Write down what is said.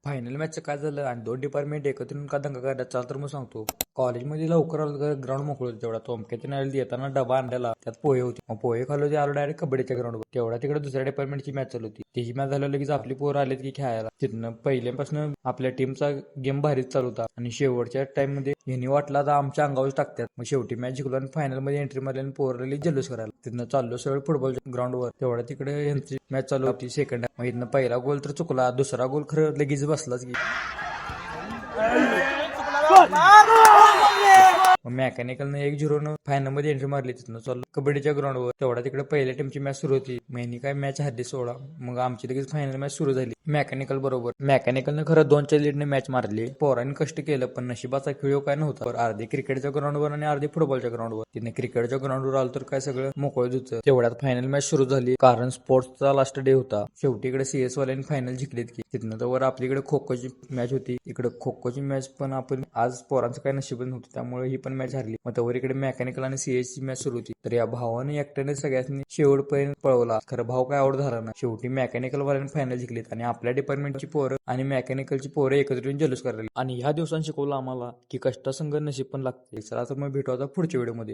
Final मॅचचं काय झालं आणि दोन डिपार्टमेंट एकत्र येऊन का दंगा करण्यात चाल तर मग सांगतो. कॉलेजमध्ये लवकर आलो ग्राउंड मोकळ होतं तेवढा तोमक्याच्या नाळी येताना डबा आणलेला त्यात पोहे होती. मग पोहे खाल्लो ते आलो डायरेक्ट कबड्डीच्या ग्राउंडवर. तेवढा तिकडे दुसऱ्या डिपार्टमेंटची मॅच चालू होती. त्याची मॅच झाल्यावर लगेच आपली पोरं आलेत की खेळायला. तिथनं पहिल्यापासून आपल्या टीमचा गेम भारीच चालू होता आणि शेवटच्या टाइम मध्ये यांनी वाटला आता आमच्या अंगावर टाकतात. मग शेवटी मॅच जिंकलो आणि फायनल मध्ये एंट्री मारली आणि पोरं जल्लोष करायला. तिथनं चाललो सगळं फुटबॉलच्या ग्राउंडवर. तेवढा तिकडे यांची मॅच चालू होती सेकंड. मग इथनं पहिला गोल तर चुकला, दुसरा गोल खरं लगेच बसलाच की. मेकॅनिकलनं 1-0 फायनल मध्ये एंट्री मारली. तिथनं चाललो कबड्डीच्या ग्राउंडवर. तेवढा तिकडे पहिल्या टीमची मॅच सुरू होती. महिनी काय मॅच हद्दी सोडा. मग आमची लगेच फायनल मॅच सुरू झाली मेकॅनिकल बरोबर. मेकॅनिकलनं खरं 2च्या लीडने मॅच मारली. पोरांनी कष्ट केलं पण नशिबाचा खेळ काय नव्हता. अर्धी क्रिकेटच्या ग्राउंडवर आणि अर्धी फुटबॉलच्या ग्राउंडवर. तिने क्रिकेटच्या ग्राउंडवर आलं तर काय सगळं मोकळं होतं. तेवढ्यात फायनल मॅच सुरू झाली कारण स्पोर्ट्सचा लास्ट डे होता. शेवटी इकडे CS वाल्यांनी फायनल जिंकलीत की. तिथनं तर वर आपल्याकडे खो खोची मॅच होती. इकडे खो खोची मॅच पण आपण आज पोरांचं काय नशीब नव्हतं त्यामुळे ही पण मॅच हरली. मग तवर इकडे मेकॅनिकल आणि CS ची मॅच सुरू होती. तर या भावाने एकट्याने सगळ्यांनी शेवटपर्यंत पळवला. खरं भाव काय आवड झाला ना. शेवटी मेकॅनिकल वाल्यांनी फायनल जिंकलीत आणि आपल्या डिपार्टमेंटची पोरं आणि मेकॅनिकलची पोरं एकत्र येऊन जल्लोष करायला. आणि ह्या दिवसांनी शिकवलं आम्हाला की कष्टासंग नशीब पण लागते. चला तर मग भेटू आता पुढच्या व्हिडिओमध्ये.